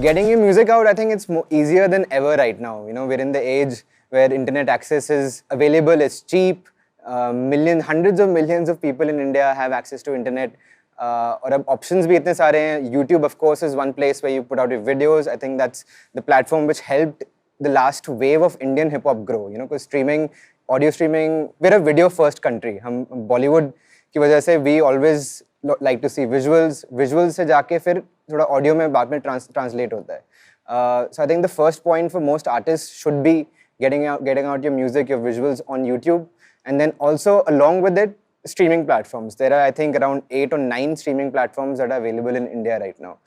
Getting your music out, I think it's easier than ever right now. We're in the age where internet access is available, it's cheap. Hundreds of millions of people in India have access to internet. और अब options भी इतने सारे हैं. YouTube, of course, is one place where you put out your videos. I think that's the platform which helped the last wave of Indian hip hop grow. Because streaming, audio streaming, we're a video first country. हम Bollywood की वजह से we always like to see visuals. Visuals से जाके फिर थोड़ा audio में बाद में translate होता है. So I think the first point for most artists should be getting out your music, your visuals on YouTube, and then also along with it, streaming platforms. There are, I think, around 8 or 9 streaming platforms that are available in India right now.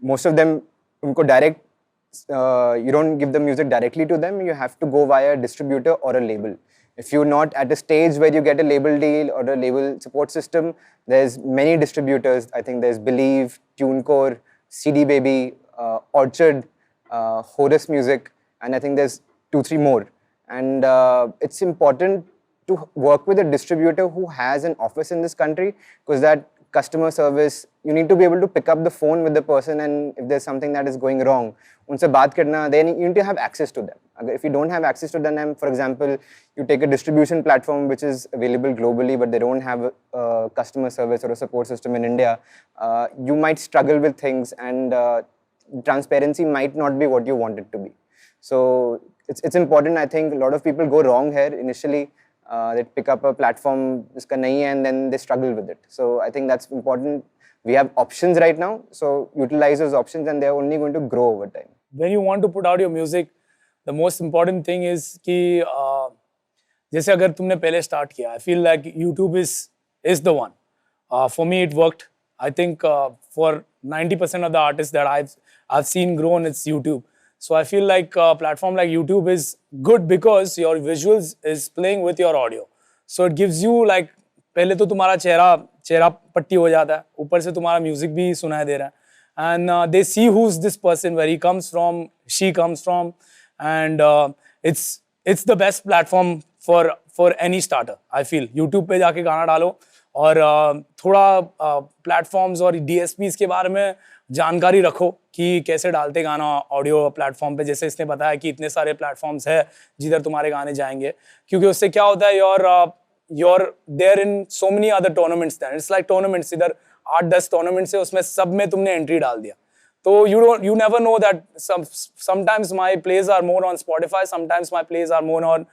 Most of them, unko direct, you don't give the music directly to them. You have to go via a distributor or a label. If you're not at a stage where you get a label deal or a label support system, there's many distributors. I think there's Believe, TuneCore, CD Baby, Orchard, Horus Music, and I think there's 2-3 more. And it's important to work with a distributor who has an office in this country, because that customer service, you need to be able to pick up the phone with the person, and if there's something that is going wrong, unse baat karna, then you need to have access to them. If you don't have access to them, for example, you take a distribution platform which is available globally, but they don't have a customer service or a support system in India, you might struggle with things, and transparency might not be what you want it to be. So it's important. I think a lot of people go wrong here initially. They pick up a platform jiska nahi hai, and then they struggle with it. So I think that's important. We have options right now, so utilize those options, and they're only going to grow over time. When you want to put out your music, the most important thing is कि जैसे अगर तुमने पहले start किया, I feel like YouTube is the one. For me, it worked. I think for 90% of the artists that I've seen grown, it's YouTube. So I feel like a platform like YouTube is good because your visuals is playing with your audio. So it gives you like, पहले तो तुम्हारा चेहरा पट्टी हो जाता है, ऊपर से तुम्हारा म्यूजिक भी सुनाई दे रहा है, and they see who's this person, where he comes from, she comes from, and it's the best platform for any starter. I feel YouTube पे जाके गाना डालो और थोड़ा platforms और DSPs के बारे में जानकारी रखो कि कैसे डालते गाना ऑडियो प्लेटफॉर्म पे. जैसे इसने बताया कि इतने सारे प्लेटफॉर्म्स है जिधर तुम्हारे गाने जाएंगे, क्योंकि उससे क्या होता है, you're there in so many other tournaments then. It's like tournaments, इधर 8-10 tournaments है, उसमें सब में तुमने एंट्री डाल दिया. तो you never know that sometimes my plays are more on Spotify, sometimes my plays are more on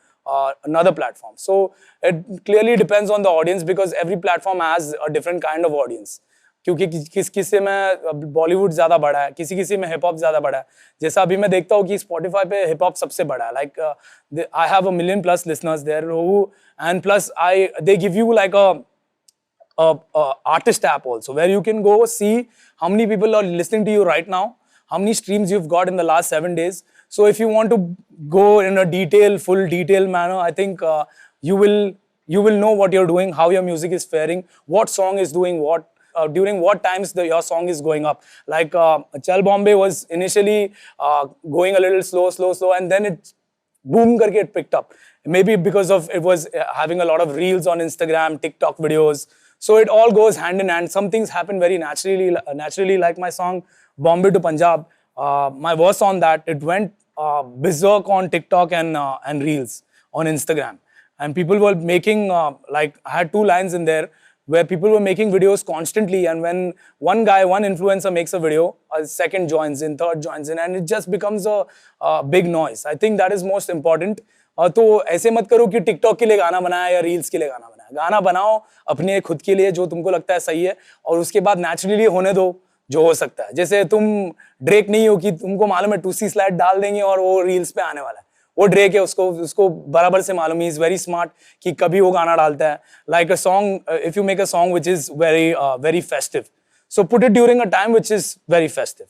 another platform. So it clearly depends on the audience, because every platform has a different kind of audience. क्योंकि किसी में बॉलीवुड ज़्यादा बड़ा है, किसी में hip hop ज़्यादा बड़ा है. जैसा अभी मैं देखता हूँ कि स्पॉटिफाई पे हिप हॉप सबसे बड़ा है. Like I have a million plus listeners there, and plus they give you like a artist app also, where you can go see how many people are listening to you right now, how many streams you've got in the last 7 days. So if you want to go in a full detail manner, I think you will know what you're doing, how your music is faring, what song is doing what, during what times your song is going up. Like Chal Bombay was initially going a little slow, and then it boom karke it picked up. Maybe because of it was having a lot of reels on Instagram, TikTok videos. So it all goes hand in hand. Some things happen very naturally, like my song Bombay to Punjab. My verse on that, it went berserk on TikTok and reels on Instagram. And people were making, like I had 2 lines in there where people were making videos constantly, and when one influencer makes a video, a second joins in, third joins in, and it just becomes a big noise. I think that is most important. तो ऐसे मत करो कि TikTok के लिए गाना बनाया या रील्स के लिए गाना बनाया. गाना बनाओ अपने खुद के लिए जो तुमको लगता है सही है, और उसके बाद नेचुरली होने दो जो हो सकता है. जैसे तुम ड्रेक नहीं हो कि तुमको मालूम है 2C स्लाइड डाल देंगे और वो रील्स पे आने वाला है. वो ड्रेक है, उसको बराबर से मालूम है, इज वेरी स्मार्ट कि कभी वो गाना डालता है. Like a song, if you make a song which is very festive, so put it during a time which is very festive.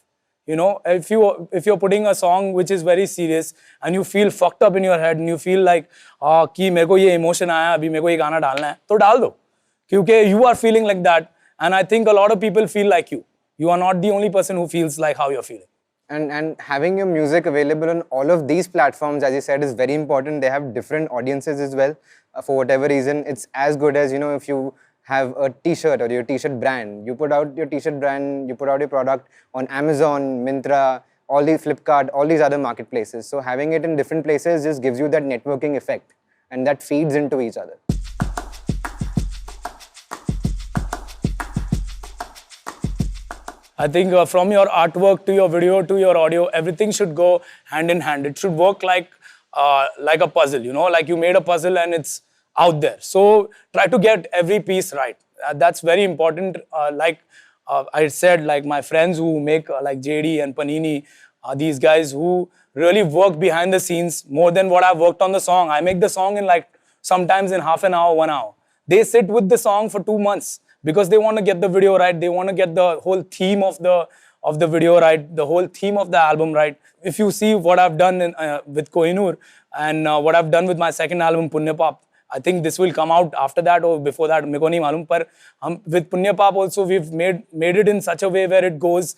You know, if you're putting a song which is very serious and you feel fucked up in your head and you feel like कि मेरे को ये emotion आया, अभी मेरे को ये गाना डालना है, तो डाल दो, क्योंकि you are feeling like that, and I think a lot of people feel like you. You are not the only person who feels like how you're feeling. And having your music available on all of these platforms, as you said, is very important. They have different audiences as well. For whatever reason, it's as good as, you know, if you have a t-shirt or your t-shirt brand. You put out your t-shirt brand, you put out your product on Amazon, Myntra, all these Flipkart, all these other marketplaces. So having it in different places just gives you that networking effect, and that feeds into each other. I think from your artwork to your video to your audio, everything should go hand in hand. It should work like a puzzle, you know, like you made a puzzle and it's out there. So try to get every piece right. That's very important. I said, like my friends who make like JD and Panini, these guys who really work behind the scenes more than what I've worked on the song. I make the song in like sometimes in half an hour, 1 hour. They sit with the song for 2 months because they want to get the video right. They want to get the whole theme of the video right, the whole theme of the album right. If you see what I've done with Kohinoor and what I've done with my second album, Punya Pap, I think this will come out after that or before that. Meko nahi malum, par with Punya Pap also we've made it in such a way where it goes,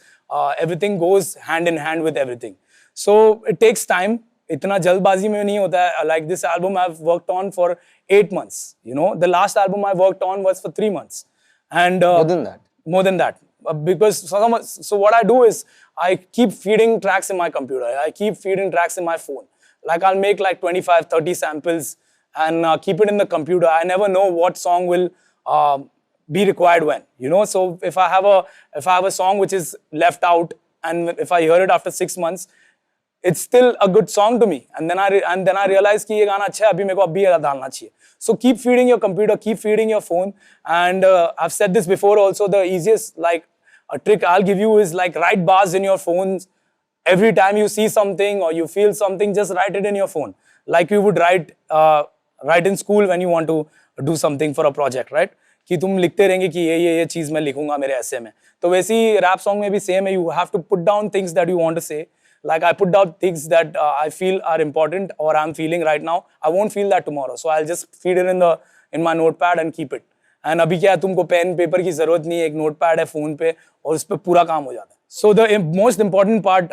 everything goes hand in hand with everything. So it takes time. Itna jalbazi mein nahi hota hai. Like this album I've worked on for 8 months. You know, the last album I worked on was for 3 months. And more than that. More than that. Because so what I do is I keep feeding tracks in my computer. I keep feeding tracks in my phone. Like I'll make like 25, 30 samples and keep it in the computer. I never know what song will be required when, you know. So if I have a song which is left out and if I hear it after 6 months, it's still a good song to me. And then I realize कि ये गाना अच्छा है, अभी मेरे को अभी डालना चाहिए. So keep feeding your computer, keep feeding your phone. And I've said this before also, the easiest like a trick I'll give you is like write bars in your phones. Every time you see something or you feel something, just write it in your phone. Like you would write in school when you want to do something for a project, right? कि तुम लिखते रहेंगे कि ये चीज मैं लिखूंगा मेरे ऐसे में. तो वैसे ही rap song में भी same है. You have to put down things that you want to say. Like I put down things that I feel are important or I'm feeling right now. I won't feel that tomorrow. So I'll just feed it in my notepad and keep it. And अभी क्या है, तुमको pen paper की जरूरत नहीं है, एक notepad है फोन पे और उस पे पूरा काम हो जाता है. So the most important part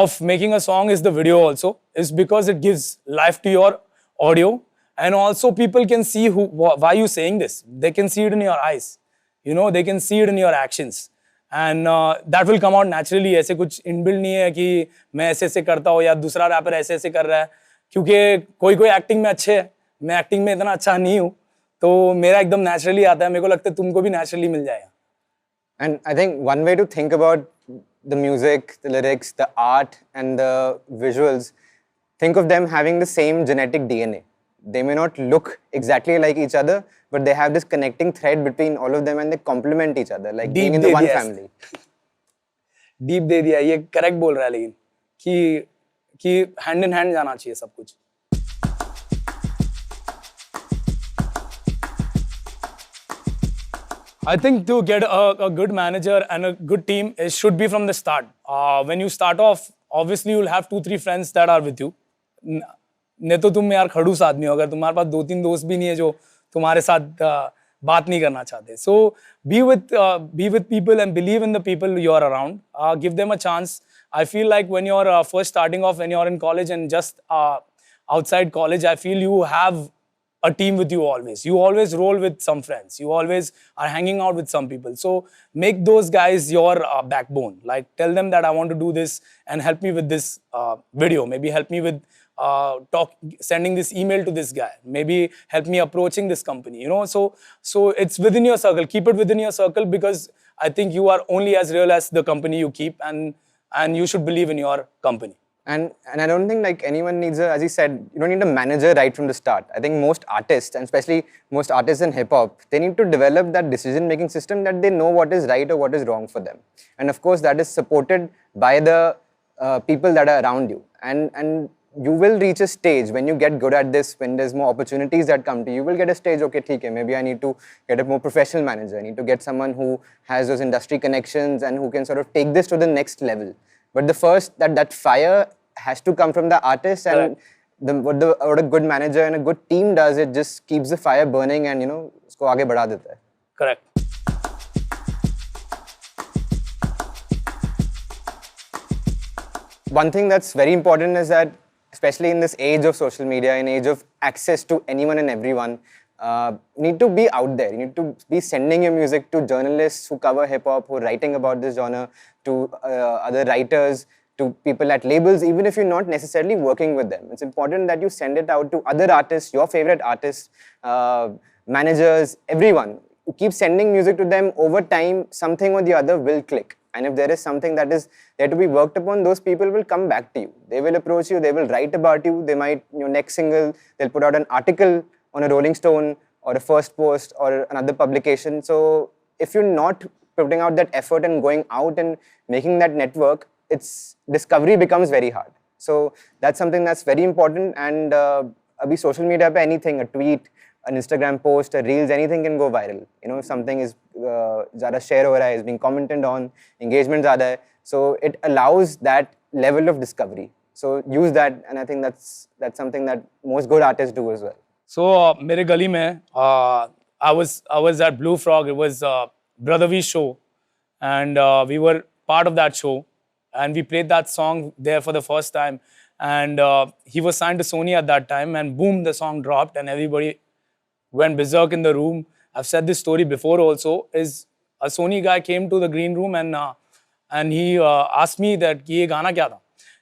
of making a song is the video also, is because it gives life to your audio, and also people can see why you saying this. They can see it in your eyes, you know, they can see it in your actions, and that will come out naturally. ऐसे कुछ inbuilt नहीं है कि मैं ऐसे करता हूँ या दूसरा रैपर ऐसे कर रहा है, क्योंकि कोई एक्टिंग में अच्छे है, मैं एक्टिंग में इतना अच्छा नहीं हूँ, तो मेरा एकदम नेचुरली आता है. मेरे को लगता है तुमको भी नेचुरली मिल जाएगा. And I think one way to think about the music, the lyrics, the art and the visuals, think of them having the same genetic DNA. They may not look exactly like each other, but they have this connecting thread between all of them and they complement each other, like being in the one family. Deep दे दिया, ये correct बोल रहा है, लेकिन कि hand in hand जाना चाहिए सब कुछ. I think to get a good manager and a good team, it should be from the start. When you start off, obviously you'll have 2-3 friends that are with you. नहीं तो तुम यार खड़ूस आदमी हो अगर तुम्हारे पास 2-3 दोस्त भी नहीं है जो तुम्हारे साथ बात नहीं करना चाहते. So be with people and believe in the people you are around. Give them a chance. I feel like when you're first starting off, when you're in college and just outside college, I feel you have a team with you always. You always roll with some friends. You always are hanging out with some people. So make those guys your backbone. Like tell them that I want to do this and help me with this video. Maybe help me with sending this email to this guy. Maybe help me approaching this company. You know, so it's within your circle. Keep it within your circle because I think you are only as real as the company you keep, and you should believe in your company. And I don't think like anyone needs as you said, you don't need a manager right from the start. I think most artists, and especially most artists in hip-hop, they need to develop that decision-making system that they know what is right or what is wrong for them. And of course, that is supported by the people that are around you. And you will reach a stage when you get good at this, when there's more opportunities that come to you, you will get a stage, okay, theek hai, maybe I need to get a more professional manager. I need to get someone who has those industry connections and who can sort of take this to the next level. But the first, that fire has to come from the artist, and what a good manager and a good team does, it just keeps the fire burning and, you know, usko aage badha deta hai. Correct. One thing that's very important is that, especially in this age of social media, in age of access to anyone and everyone, need to be out there. You need to be sending your music to journalists who cover hip hop, who are writing about this genre, to other writers, to people at labels, even if you're not necessarily working with them. It's important that you send it out to other artists, your favorite artists, managers, everyone. You keep sending music to them. Over time, something or the other will click. And if there is something that is there to be worked upon, those people will come back to you. They will approach you, they will write about you. They might, your next single, they'll put out an article on a Rolling Stone or a First Post or another publication. So if you're not putting out that effort and going out and making that network, its discovery becomes very hard. So that's something that's very important. And abhi social media pe anything, a tweet, an Instagram post, a reels, anything can go viral. You know, if something is ज़्यादा share हो रहा है, is being commented on, engagement ज़्यादा है, so it allows that level of discovery. So use that, and I think that's something that most good artists do as well. So मेरे गली में I was at Blue Frog. It was Brother V's show, and we were part of that show, and we played that song there for the first time. And he was signed to Sony at that time, and boom, the song dropped, and everybody went berserk in the room. I've said this story before also. Is a Sony guy came to the green room and he asked me that कि ये गाना क्या था?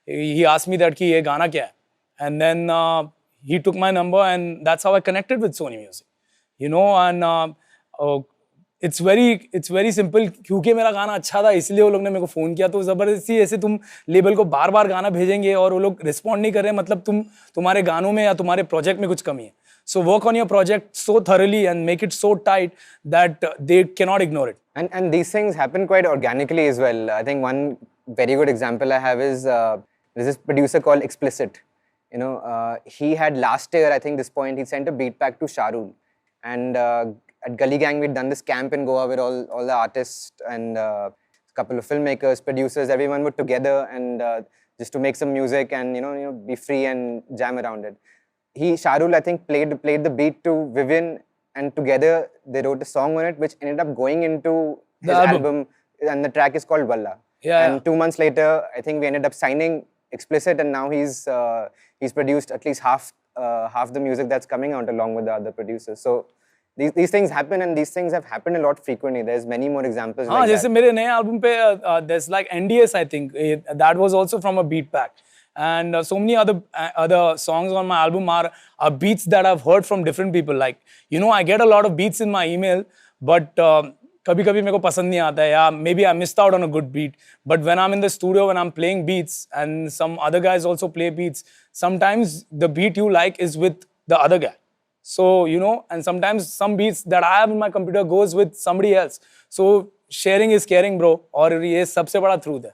He asked me that कि ये गाना क्या है? And then he took my number, and that's how I connected with Sony Music. You know, and it's very simple. क्योंकि मेरा गाना अच्छा था इसलिए वो लोग ने मेरे को फ़ोन किया. तो ज़बरदस्ती ऐसे तुम लेबल को बार बार गाना भेजेंगे और वो लोग रिस्पॉन्ड नहीं कर रहे, मतलब तुम्हारे गानों में या तुम्हारे प्रोजेक्ट में कुछ कमी है. So work on your project so thoroughly and make it so tight that they cannot ignore it. And these things happen quite organically as well. I think one very good example I have is there's this producer called Explicit. You know, he had last year, I think this point, he sent a beat pack to Shahrul. And at Gully Gang, we'd done this camp in Goa where all the artists and a couple of filmmakers, producers, everyone were together and just to make some music and you know be free and jam around it. Shahrul, I think, played the beat to Vivian, and together they wrote a song on it, which ended up going into his album, and the track is called Walla. Yeah. And 2 months later, I think we ended up signing Explicit, and now he's produced at least half the music that's coming out along with the other producers. So these things happen, and these things have happened a lot frequently. There's many more examples like जैसे that. मेरे नए album पे there's like NDS, I think that was also from a beat pack. And so many other songs on my album are beats that I've heard from different people. Like, you know, I get a lot of beats in my email, but कभी-कभी मेरे को पसंद नहीं आता है, या maybe I missed out on a good beat. But when I'm in the studio, when I'm playing beats, and some other guys also play beats, sometimes the beat you like is with the other guy. So, you know, and sometimes some beats that I have in my computer goes with somebody else. So sharing is caring, bro. और ये सबसे बड़ा truth है.